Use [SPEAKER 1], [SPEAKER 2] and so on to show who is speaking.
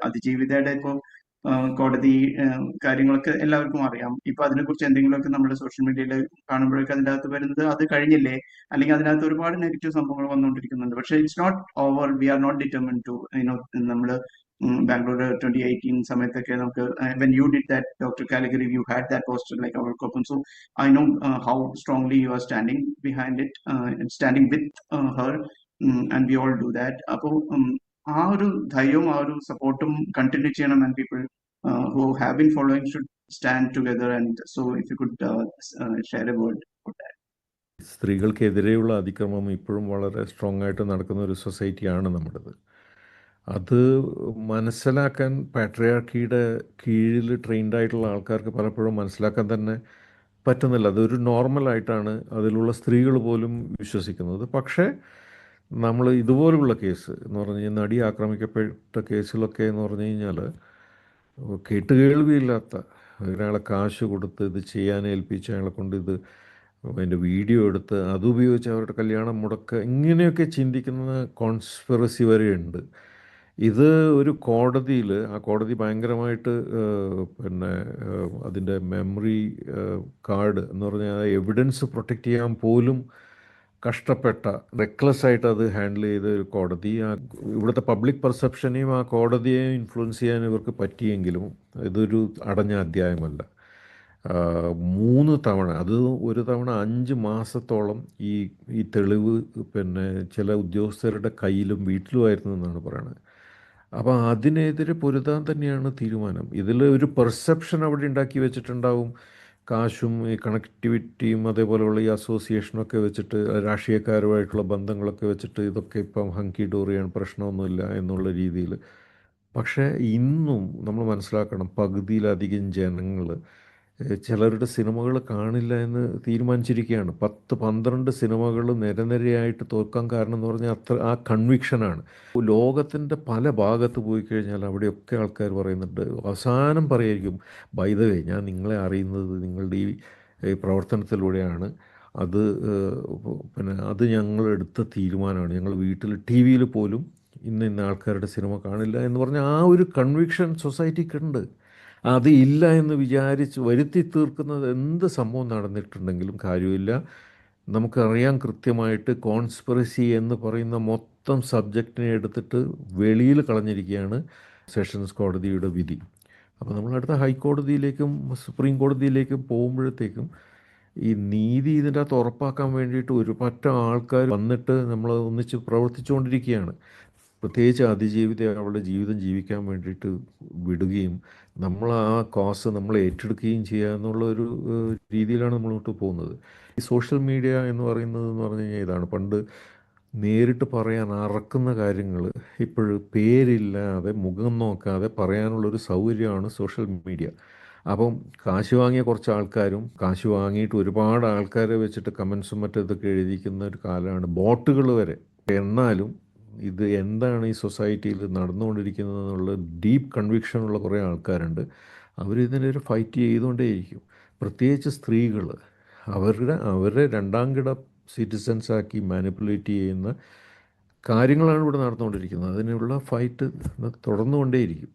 [SPEAKER 1] അതിജീവിതയുടെ ഇപ്പോൾ കോടതി കാര്യങ്ങളൊക്കെ എല്ലാവർക്കും അറിയാം. ഇപ്പൊ അതിനെക്കുറിച്ച് എന്തെങ്കിലുമൊക്കെ നമ്മുടെ സോഷ്യൽ മീഡിയയിൽ കാണുമ്പോഴൊക്കെ അതിൻ്റെ അകത്ത് വരുന്നത് അത് കഴിഞ്ഞില്ലേ, അല്ലെങ്കിൽ അതിനകത്ത് ഒരുപാട് നെഗറ്റീവ് സംഭവങ്ങൾ വന്നുകൊണ്ടിരിക്കുന്നുണ്ട്. പക്ഷേ it's not over, we are not determined to നമ്മൾ ബാംഗ്ലൂർ 2018 സമയത്തൊക്കെ നമുക്ക് when you did that doctor Caligari, you had that poster like അവർക്കൊപ്പം. So I know how strongly you are standing behind it, standing with her, and we all do that. അപ്പോൾ ആ ഒരു ധൈര്യവും ആ ഒരു സപ്പോർട്ടും കണ്ടിന്യൂ ചെയ്യണം. And people who have been following should stand together. And so if you could share a word for that.
[SPEAKER 2] സ്ത്രീകൾക്കെതിരെയുള്ള അതിക്രമം ഇപ്പോഴും വളരെ സ്ട്രോങ് ആയിട്ട് നടക്കുന്ന ഒരു സൊസൈറ്റിയാണ് നമ്മുടേത്. അത് മനസ്സിലാക്കാൻ പാട്രിയാർക്കിയുടെ കീഴിൽ ട്രെയിൻഡ് ആയിട്ടുള്ള ആൾക്കാർക്ക് പലപ്പോഴും മനസ്സിലാക്കാൻ തന്നെ പറ്റുന്നില്ല. അതൊരു നോർമലായിട്ടാണ് അതിലുള്ള സ്ത്രീകൾ പോലും വിശ്വസിക്കുന്നത്. പക്ഷേ നമ്മൾ ഇതുപോലുള്ള കേസ് എന്ന് പറഞ്ഞു കഴിഞ്ഞാൽ, നടി ആക്രമിക്കപ്പെട്ട കേസിലൊക്കെ എന്ന് പറഞ്ഞു കഴിഞ്ഞാൽ കേട്ടുകേൾവിയില്ലാത്ത ഒരാളെ കാശ് കൊടുത്ത് ഇത് ചെയ്യാൻ ഏൽപ്പിച്ച് അയാളെ കൊണ്ട് ഇത് അതിൻ്റെ വീഡിയോ എടുത്ത് അതുപയോഗിച്ച് അവരുടെ കല്യാണം മുടക്കുക, ഇങ്ങനെയൊക്കെ ചിന്തിക്കുന്ന കോൺസ്പിറസി വരെയുണ്ട്. ഇത് ഒരു കോടതിയിൽ, ആ കോടതി ഭയങ്കരമായിട്ട് പിന്നെ അതിൻ്റെ മെമ്മറി കാർഡ് എന്ന് പറഞ്ഞാൽ എവിഡൻസ് പ്രൊട്ടക്റ്റ് ചെയ്യാൻ പോലും കഷ്ടപ്പെട്ട, റെക്ലെസ് ആയിട്ട് അത് ഹാൻഡിൽ ചെയ്ത ഒരു കോടതി. ഇവിടുത്തെ പബ്ലിക് പെർസെപ്ഷനെയും ആ കോടതിയെയും ഇൻഫ്ലുവൻസ് ചെയ്യാൻ ഇവർക്ക് പറ്റിയെങ്കിലും ഇതൊരു അടഞ്ഞ അധ്യായമല്ല. 3 തവണ, അത് ഒരു തവണ 5 മാസത്തോളം ഈ തെളിവ് പിന്നെ ചില ഉദ്യോഗസ്ഥരുടെ കയ്യിലും വീട്ടിലുമായിരുന്നു എന്നാണ് പറയുന്നത്. അപ്പോൾ അതിനെതിരെ പൊരുതാൻ തന്നെയാണ് തീരുമാനം. ഇതിൽ ഒരു പെർസെപ്ഷൻ അവിടെ ഉണ്ടാക്കി വെച്ചിട്ടുണ്ടാവും. കാശും ഈ കണക്ടിവിറ്റിയും അതേപോലെയുള്ള ഈ അസോസിയേഷനൊക്കെ വെച്ചിട്ട്, രാഷ്ട്രീയക്കാരുമായിട്ടുള്ള ബന്ധങ്ങളൊക്കെ വെച്ചിട്ട് ഇതൊക്കെ ഇപ്പം ഹങ്കി ഡോറിയാണ്, പ്രശ്നമൊന്നുമില്ല എന്നുള്ള രീതിയിൽ. പക്ഷേ ഇന്നും നമ്മൾ മനസ്സിലാക്കണം, പകുതിയിലധികം ജനങ്ങൾ ചിലരുടെ സിനിമകൾ കാണില്ല എന്ന് തീരുമാനിച്ചിരിക്കുകയാണ്. 10-12 സിനിമകൾ നിരനിരയായിട്ട് തോൽക്കാൻ കാരണം എന്ന് പറഞ്ഞാൽ അത്ര ആ കൺവിക്ഷനാണ്. ലോകത്തിൻ്റെ പല ഭാഗത്ത് പോയി കഴിഞ്ഞാൽ അവിടെയൊക്കെ ആൾക്കാർ പറയുന്നുണ്ട്, അവസാനം പറയായിരിക്കും, ബൈ ദ വേ ഞാൻ നിങ്ങളെ അറിയുന്നത് നിങ്ങളുടെ ഈ പ്രവർത്തനത്തിലൂടെയാണ്, അത് പിന്നെ അത് ഞങ്ങളെടുത്ത തീരുമാനമാണ്, ഞങ്ങൾ വീട്ടിൽ ടി വിയിൽ പോലും ഇന്ന ആൾക്കാരുടെ സിനിമ കാണില്ല എന്ന് പറഞ്ഞാൽ ആ ഒരു കൺവിക്ഷൻ സൊസൈറ്റിക്കുണ്ട്. അത് ഇല്ല എന്ന് വിചാരിച്ച് വരുത്തി തീർക്കുന്നത് എന്ത് സംഭവം നടന്നിട്ടുണ്ടെങ്കിലും കാര്യമില്ല. നമുക്കറിയാം കൃത്യമായിട്ട് കോൺസ്പിറസി എന്ന് പറയുന്ന മൊത്തം സബ്ജക്റ്റിനെ എടുത്തിട്ട് വെളിയിൽ കളഞ്ഞിരിക്കുകയാണ് സെഷൻസ് കോടതിയുടെ വിധി. അപ്പോൾ നമ്മളടുത്ത ഹൈക്കോടതിയിലേക്കും സുപ്രീം കോടതിയിലേക്കും പോകുമ്പോഴത്തേക്കും ഈ നീതി ഇതിൻ്റെ അകത്ത് ഉറപ്പാക്കാൻ വേണ്ടിയിട്ട് ഒരു പറ്റം ആൾക്കാർ വന്നിട്ട് നമ്മൾ ഒന്നിച്ച് പ്രവർത്തിച്ചുകൊണ്ടിരിക്കുകയാണ്. പ്രത്യേകിച്ച് അതിജീവിത അവളുടെ ജീവിതം ജീവിക്കാൻ വേണ്ടിയിട്ട് വിടുകയും നമ്മൾ ആ കോസ് നമ്മൾ ഏറ്റെടുക്കുകയും ചെയ്യുക എന്നുള്ള ഒരു രീതിയിലാണ് നമ്മളോട്ട് പോകുന്നത്. ഈ സോഷ്യൽ മീഡിയ എന്ന് പറഞ്ഞു കഴിഞ്ഞാൽ ഇതാണ്. പണ്ട് നേരിട്ട് പറയാൻ അറക്കുന്ന കാര്യങ്ങൾ ഇപ്പോഴും പേരില്ലാതെ മുഖം നോക്കാതെ പറയാനുള്ളൊരു സൗകര്യമാണ് സോഷ്യൽ മീഡിയ. അപ്പം കാശ് വാങ്ങിയ കുറച്ച് ആൾക്കാരും കാശ് വാങ്ങിയിട്ട് ഒരുപാട് ആൾക്കാരെ വെച്ചിട്ട് കമൻസും മറ്റൊക്കെ എഴുതിക്കുന്ന ഒരു കാലമാണ്, ബോട്ടുകൾ വരെ. എന്നാലും ഇത് എന്താണ് ഈ സൊസൈറ്റിയിൽ നടന്നുകൊണ്ടിരിക്കുന്നത് എന്നുള്ള ഡീപ്പ് കൺവിക്ഷനുള്ള കുറേ ആൾക്കാരുണ്ട്. അവരിതിനൊരു ഫൈറ്റ് ചെയ്തുകൊണ്ടേയിരിക്കും. പ്രത്യേകിച്ച് സ്ത്രീകൾ അവരെ രണ്ടാംകിട സിറ്റിസൻസാക്കി മാനിപ്പുലേറ്റ് ചെയ്യുന്ന കാര്യങ്ങളാണ് ഇവിടെ നടന്നുകൊണ്ടിരിക്കുന്നത്. അതിനുള്ള ഫൈറ്റ് തുടർന്നുകൊണ്ടേയിരിക്കും.